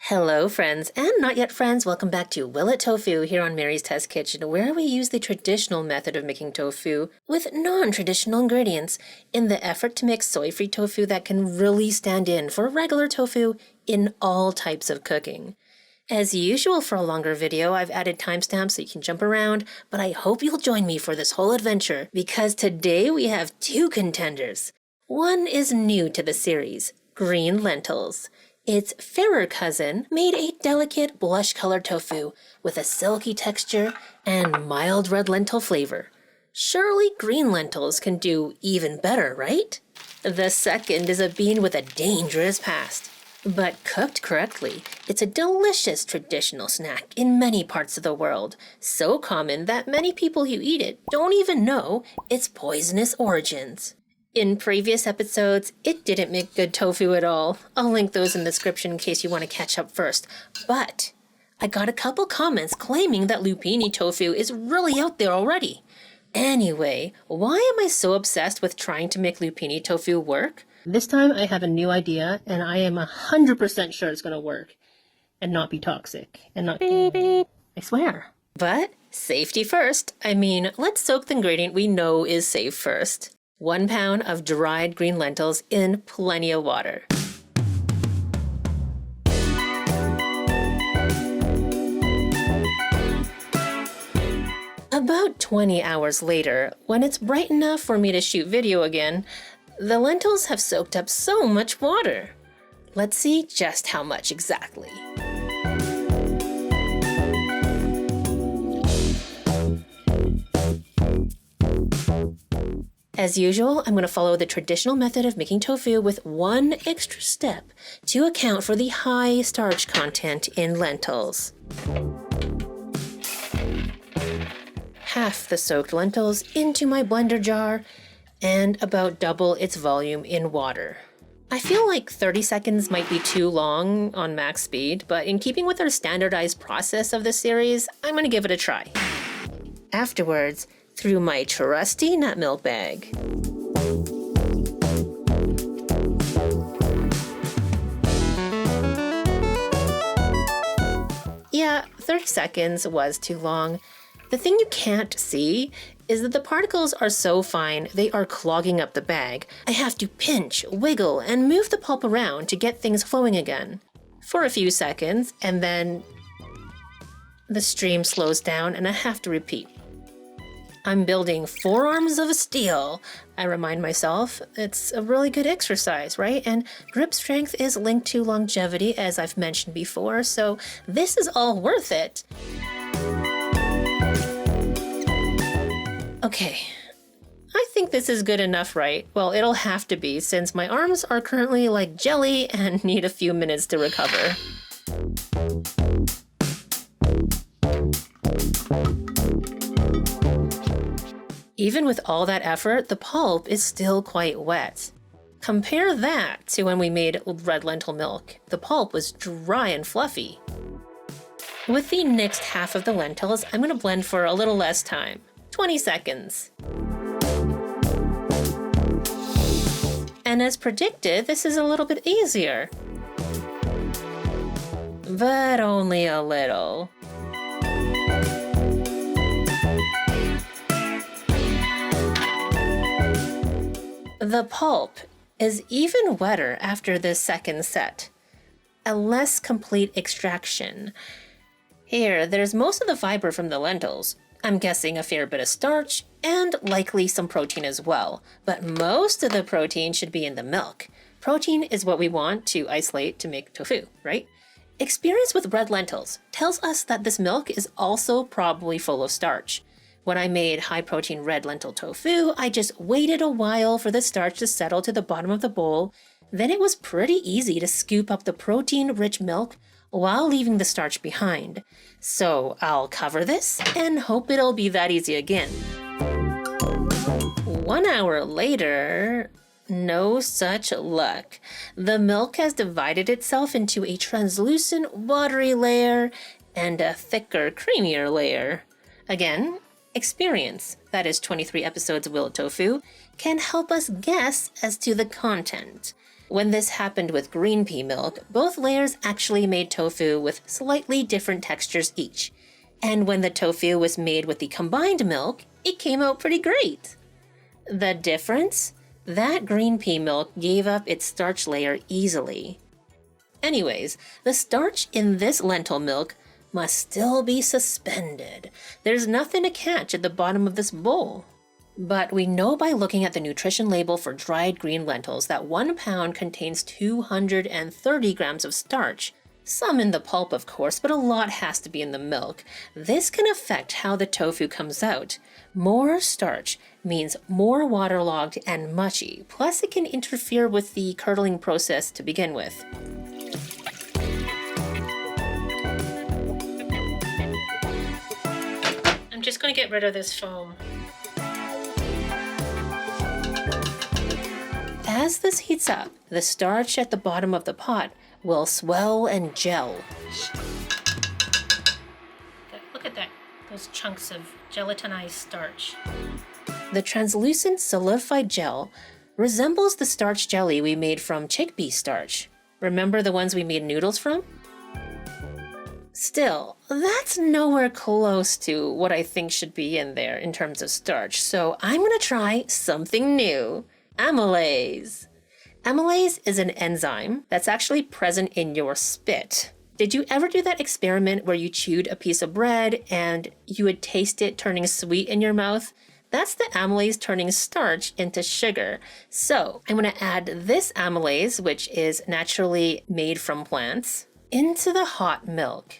Hello friends and not yet friends, welcome back to Will It Tofu here on Mary's Test Kitchen, where we use the traditional method of making tofu with non-traditional ingredients in the effort to make soy-free tofu that can really stand in for regular tofu in all types of cooking. As usual for a longer video, I've added timestamps so you can jump around, but I hope you'll join me for this whole adventure because today we have two contenders. One is new to the series, green lentils. Its fairer cousin made a delicate blush-colored tofu with a silky texture and mild red lentil flavor. Surely green lentils can do even better, right? The second is a bean with a dangerous past. But cooked correctly, it's a delicious traditional snack in many parts of the world, so common that many people who eat it don't even know its poisonous origins. In previous episodes, it didn't make good tofu at all. I'll link those in the description in case you want to catch up first. But I got a couple comments claiming that lupini tofu is really out there already. Anyway, why am I so obsessed with trying to make lupini tofu work? This time I have a new idea and I am 100% sure it's going to work and not be toxic and not beep beep. I swear. But safety first. I mean, let's soak the ingredient we know is safe first. 1 pound of dried green lentils in plenty of water. About 20 hours later, when it's bright enough for me to shoot video again, the lentils have soaked up so much water. Let's see just how much exactly. As usual, I'm going to follow the traditional method of making tofu with one extra step to account for the high starch content in lentils. Half the soaked lentils into my blender jar and about double its volume in water. I feel like 30 seconds might be too long on max speed, but in keeping with our standardized process of this series, I'm going to give it a try. Afterwards, through my trusty nut milk bag. Yeah, 30 seconds was too long. The thing you can't see is that the particles are so fine they are clogging up the bag. I have to pinch, wiggle, and move the pulp around to get things flowing again. For a few seconds, and then the stream slows down and I have to repeat. I'm building 4 arms of steel. I remind myself it's a really good exercise, right? And grip strength is linked to longevity, as I've mentioned before, so this is all worth it. Okay, I think this is good enough, right? Well, it'll have to be since my arms are currently like jelly and need a few minutes to recover. Even with all that effort, the pulp is still quite wet. Compare that to when we made red lentil milk. The pulp was dry and fluffy. With the next half of the lentils, I'm going to blend for a little less time, 20 seconds. And as predicted, this is a little bit easier. But only a little. The pulp is even wetter after this second set. A less complete extraction. Here, there's most of the fiber from the lentils. I'm guessing a fair bit of starch, and likely some protein as well. But most of the protein should be in the milk. Protein is what we want to isolate to make tofu, right? Experience with red lentils tells us that this milk is also probably full of starch. When I made high-protein red lentil tofu, I just waited a while for the starch to settle to the bottom of the bowl. Then it was pretty easy to scoop up the protein-rich milk while leaving the starch behind. So I'll cover this and hope it'll be that easy again. 1 hour later, no such luck. The milk has divided itself into a translucent, watery layer and a thicker, creamier layer. Again, experience, that is 23 episodes of Will It Tofu, can help us guess as to the content. When this happened with green pea milk, both layers actually made tofu with slightly different textures each. And when the tofu was made with the combined milk, it came out pretty great. The difference? That green pea milk gave up its starch layer easily. Anyways, the starch in this lentil milk must still be suspended. There's nothing to catch at the bottom of this bowl. But we know by looking at the nutrition label for dried green lentils that 1 pound contains 230 grams of starch. Some in the pulp, of course, but a lot has to be in the milk. This can affect how the tofu comes out. More starch means more waterlogged and mushy, plus it can interfere with the curdling process to begin with. I'm just going to get rid of this foam. As this heats up, the starch at the bottom of the pot will swell and gel. Look at that, those chunks of gelatinized starch. The translucent solidified gel resembles the starch jelly we made from chickpea starch. Remember the ones we made noodles from? Still, that's nowhere close to what I think should be in there in terms of starch, so I'm gonna try something new. Amylase. Amylase is an enzyme that's actually present in your spit. Did you ever do that experiment where you chewed a piece of bread and you would taste it turning sweet in your mouth? That's the amylase turning starch into sugar. So I'm going to add this amylase, which is naturally made from plants, into the hot milk.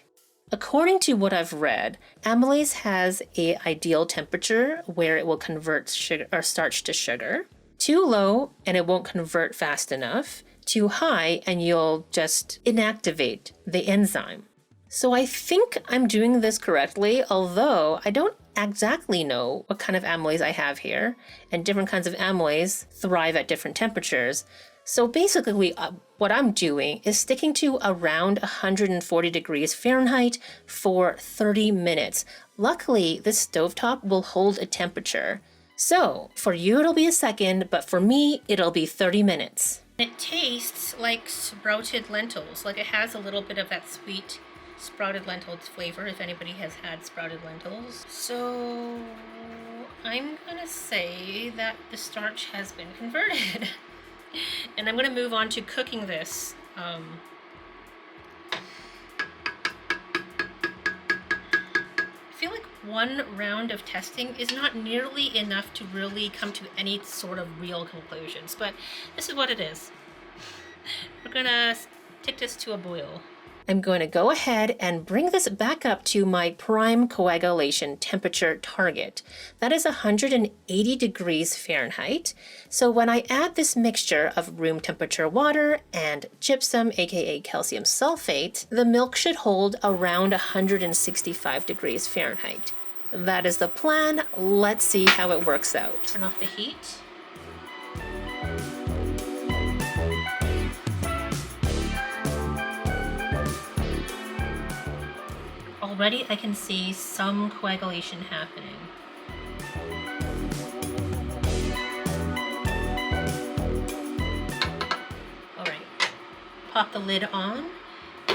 According to what I've read, amylase has an ideal temperature where it will convert sugar or starch to sugar. Too low and it won't convert fast enough. Too high and you'll just inactivate the enzyme. So I think I'm doing this correctly, although I don't exactly know what kind of amylase I have here, and different kinds of amylase thrive at different temperatures. So basically what I'm doing is sticking to around 140 degrees Fahrenheit for 30 minutes. Luckily, this stovetop will hold a temperature. So for you, it'll be a second, but for me, it'll be 30 minutes. It tastes like sprouted lentils, like it has a little bit of that sweet sprouted lentils flavor, if anybody has had sprouted lentils. So I'm gonna say that the starch has been converted. And I'm gonna move on to cooking this. I feel like one round of testing is not nearly enough to really come to any sort of real conclusions, but this is what it is. We're gonna take this to a boil. I'm going to go ahead and bring this back up to my prime coagulation temperature target. That is 180 degrees Fahrenheit. So when I add this mixture of room temperature water and gypsum, aka calcium sulfate, the milk should hold around 165 degrees Fahrenheit. That is the plan. Let's see how it works out. Turn off the heat. Already I can see some coagulation happening. All right, pop the lid on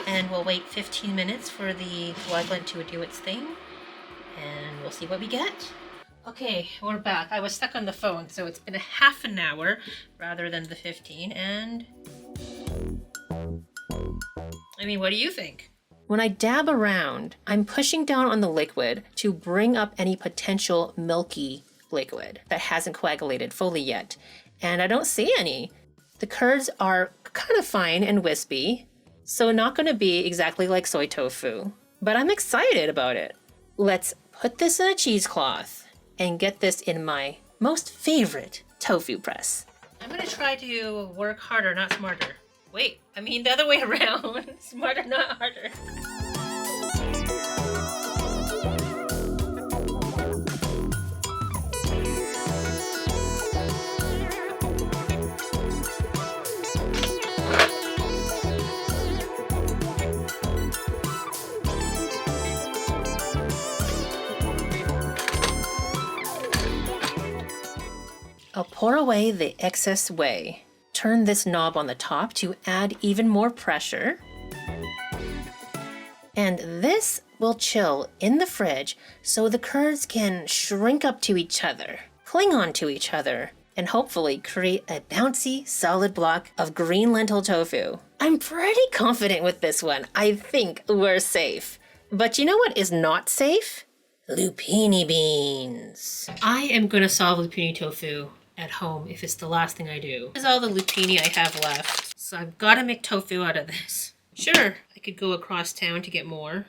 and we'll wait 15 minutes for the coagulant to do its thing and we'll see what we get. Okay, we're back. I was stuck on the phone, so it's been a half an hour rather than the 15, and I mean, what do you think? When I dab around, I'm pushing down on the liquid to bring up any potential milky liquid that hasn't coagulated fully yet, and I don't see any. The curds are kind of fine and wispy, so not going to be exactly like soy tofu, but I'm excited about it. Let's put this in a cheesecloth and get this in my most favorite tofu press. I'm going to try to work harder, not smarter. Wait, I mean the other way around. Smarter, not harder. I'll pour away the excess whey. turn this knob on the top to add even more pressure. And this will chill in the fridge so the curds can shrink up to each other, cling on to each other, and hopefully create a bouncy, solid block of green lentil tofu. I'm pretty confident with this one. I think we're safe. But you know what is not safe? Lupini beans. I am gonna solve lupini tofu at home if it's the last thing I do. This is all the lupini I have left. So I've gotta make tofu out of this. Sure, I could go across town to get more,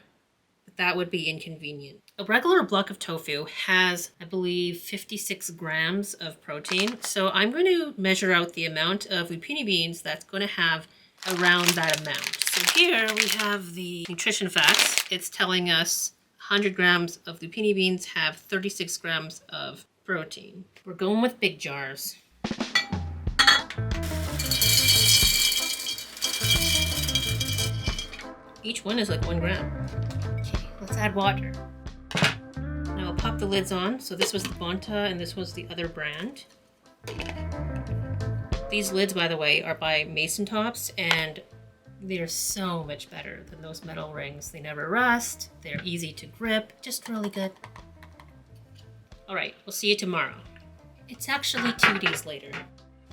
but that would be inconvenient. A regular block of tofu has, I believe, 56 grams of protein. So I'm going to measure out the amount of lupini beans that's going to have around that amount. So here we have the nutrition facts. It's telling us 100 grams of lupini beans have 36 grams of protein. We're going with big jars. Each one is like 1 gram. Okay, let's add water. Now I'll pop the lids on. So this was the Bonta and this was the other brand. These lids, by the way, are by Mason Tops and they're so much better than those metal rings. They never rust, they're easy to grip, just really good. All right, we'll see you tomorrow. It's actually 2 days later.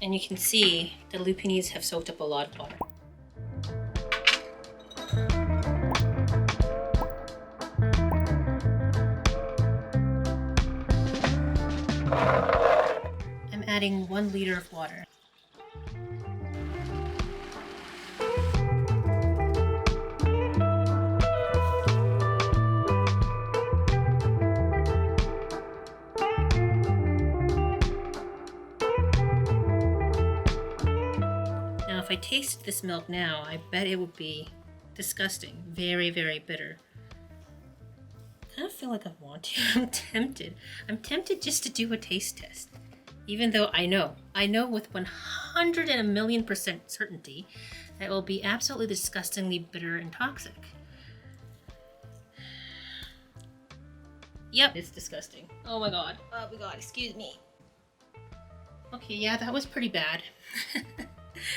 And you can see the lupinis have soaked up a lot of water. I'm adding 1 liter of water. Now if I tasted this milk now, I bet it would be disgusting. Very, very bitter. I kind of feel like I want to. I'm tempted. I'm tempted just to do a taste test. Even though I know with 100% certainty that it will be absolutely disgustingly bitter and toxic. Yep, it's disgusting. Oh my god. Oh my god, excuse me. Okay, yeah, that was pretty bad.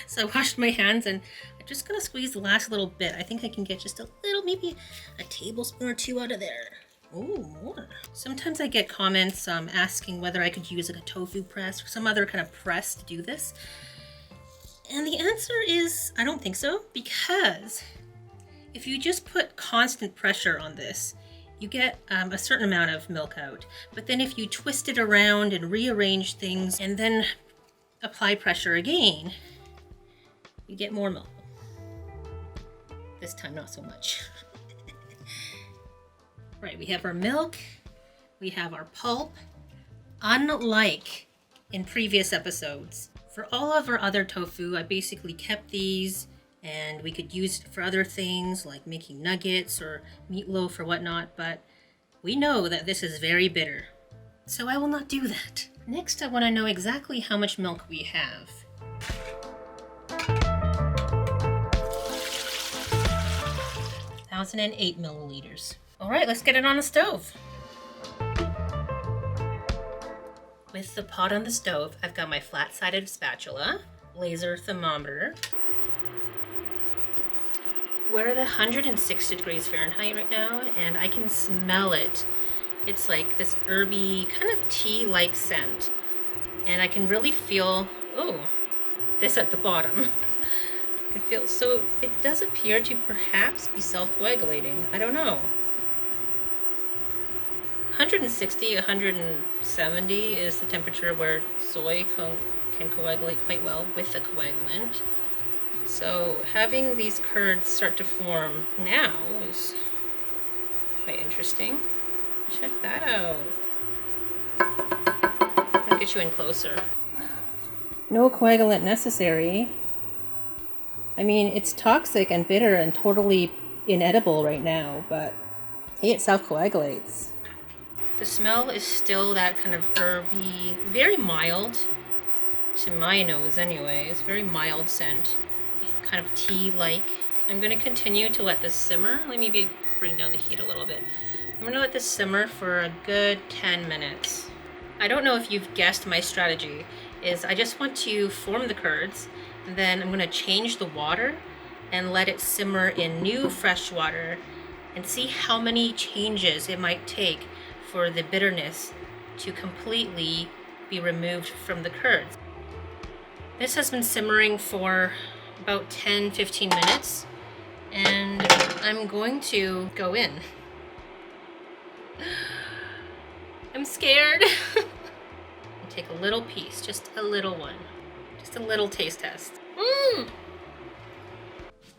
So I washed my hands and I'm just gonna squeeze the last little bit. I think I can get just a little, maybe a tablespoon or 2 out of there. Ooh, more. Sometimes I get comments asking whether I could use like a tofu press or some other kind of press to do this. And the answer is, I don't think so, because if you just put constant pressure on this, you get a certain amount of milk out. But then if you twist it around and rearrange things and then apply pressure again, you get more milk. This time, not so much. Right, we have our milk, we have our pulp. Unlike in previous episodes, for all of our other tofu, I basically kept these and we could use it for other things like making nuggets or meatloaf or whatnot, but we know that this is very bitter, so I will not do that. Next, I want to know exactly how much milk we have. (1,008 milliliters). All right, let's get it on the stove. With the pot on the stove, I've got my flat-sided spatula, laser thermometer. We're at 106 degrees Fahrenheit right now, and I can smell it. It's like this herby, kind of tea-like scent. And I can really feel, this at the bottom. I can feel, so it does appear to perhaps be self-coagulating. I don't know. 160, 170 is the temperature where soy can coagulate quite well with the coagulant. So having these curds start to form now is quite interesting. Check that out. I'll get you in closer. No coagulant necessary. I mean, it's toxic and bitter and totally inedible right now, but hey, it self-coagulates. The smell is still that kind of herby, very mild, to my nose anyway. It's very mild scent, kind of tea-like. I'm going to continue to let this simmer. Let me bring down the heat a little bit. I'm going to let this simmer for a good 10 minutes. I don't know if you've guessed my strategy is I just want to form the curds And then I'm gonna change the water and let it simmer in new fresh water and see how many changes it might take for the bitterness to completely be removed from the curds. This has been simmering for about 10-15 minutes, and I'm going to go in. I'm scared. I'll take a little piece, just a little one. Just a little taste test.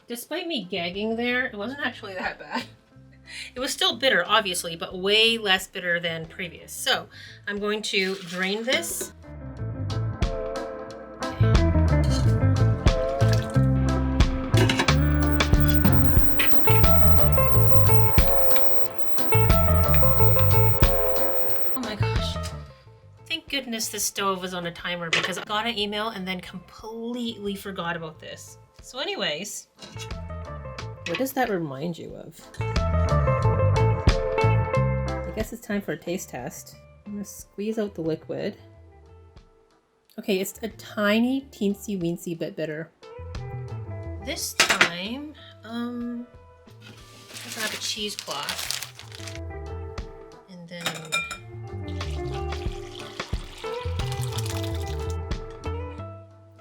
Despite me gagging there, it wasn't actually that bad. It was still bitter, obviously, but way less bitter than previous. So I'm going to drain this. Oh my gosh. Thank goodness the stove was on a timer, because I got an email and then completely forgot about this. So anyways, what does that remind you of? I guess it's time for a taste test. I'm gonna squeeze out the liquid. Okay, it's a tiny, teensy weensy bit bitter. This time, let's have a cheesecloth. And then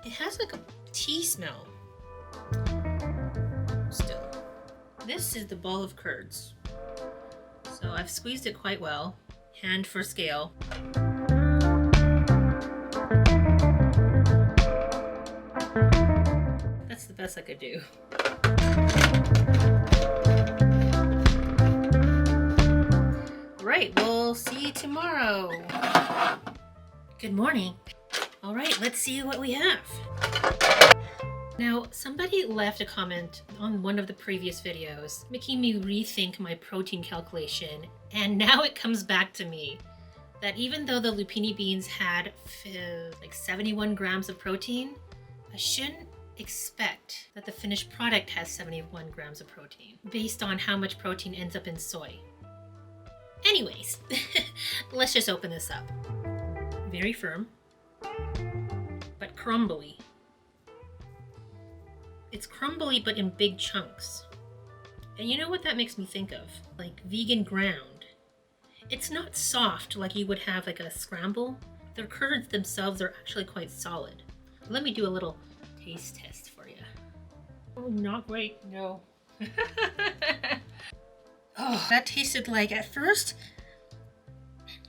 it has like a tea smell. Still. This is the ball of curds. So I've squeezed it quite well. Hand for scale. That's the best I could do. Right, we'll see you tomorrow. Good morning. All right, let's see what we have. Now, somebody left a comment on one of the previous videos, making me rethink my protein calculation, and now it comes back to me that even though the lupini beans had like 71 grams of protein, I shouldn't expect that the finished product has 71 grams of protein, based on how much protein ends up in soy. Anyways, let's just open this up. Very firm, but crumbly. It's crumbly, but in big chunks. And you know what that makes me think of? Like vegan ground. It's not soft like you would have like a scramble. The curds themselves are actually quite solid. Let me do a little taste test for you. Oh, not great, no. Oh, that tasted like, at first,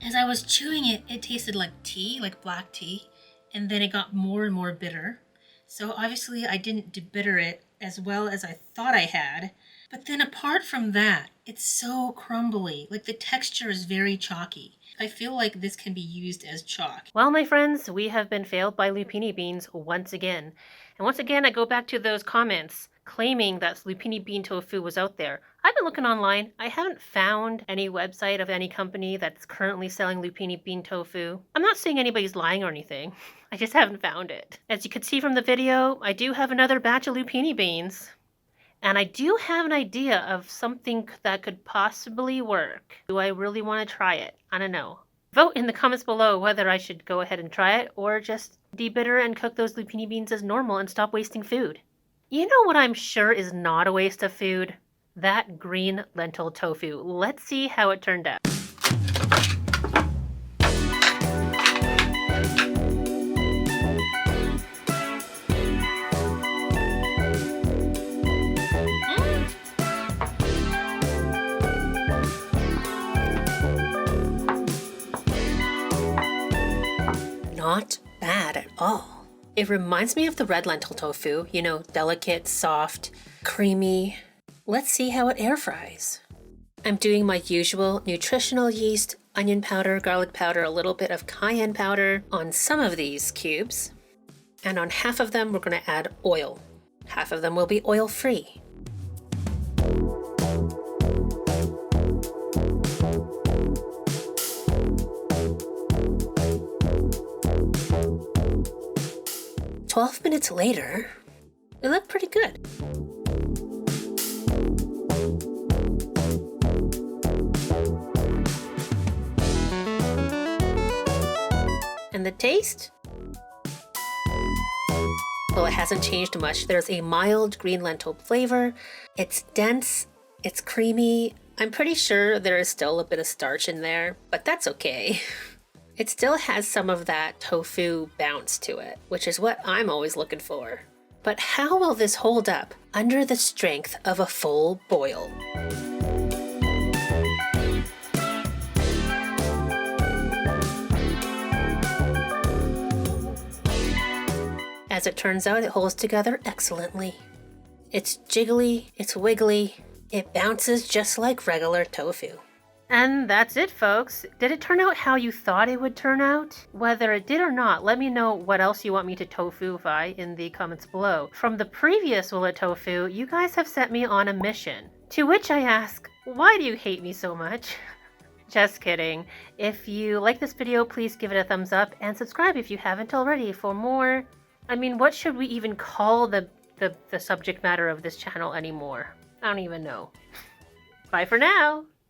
as I was chewing it, it tasted like tea, like black tea. And then it got more and more bitter. So obviously I didn't debitter it as well as I thought I had. But then apart from that, it's so crumbly. Like the texture is very chalky. I feel like this can be used as chalk. Well, my friends, we have been failed by lupini beans once again. And once again, I go back to those comments claiming that lupini bean tofu was out there. I've been looking online. I haven't found any website of any company that's currently selling lupini bean tofu. I'm not saying anybody's lying or anything. I just haven't found it. As you can see from the video, I do have another batch of lupini beans. And I do have an idea of something that could possibly work. Do I really want to try it? I don't know. Vote in the comments below whether I should go ahead and try it or just debitter and cook those lupini beans as normal and stop wasting food. You know what I'm sure is not a waste of food? That green lentil tofu. Let's see how it turned out. Not bad at all. It reminds me of the red lentil tofu, you know, delicate, soft, creamy. Let's see how it air fries. I'm doing my usual nutritional yeast, onion powder, garlic powder, a little bit of cayenne powder on some of these cubes. And on half of them, we're going to add oil. Half of them will be oil-free. "12 minutes later, it looked pretty good. And the taste? well, it hasn't changed much. There's a mild green lentil flavor. It's dense, it's creamy. I'm pretty sure there is still a bit of starch in there, but that's okay. It still has some of that tofu bounce to it, which is what I'm always looking for. But how will this hold up under the strength of a full boil? As it turns out, it holds together excellently. It's jiggly, it's wiggly, it bounces just like regular tofu. And that's it, folks. Did it turn out how you thought it would turn out? Whether it did or not, let me know what else you want me to tofu-ify in the comments below. From the previous Will It Tofu, you guys have sent me on a mission. To which I ask, why do you hate me so much? Just kidding. If you like this video, please give it a thumbs up and subscribe if you haven't already for more. I mean, what should we even call the subject matter of this channel anymore? I don't even know. Bye for now!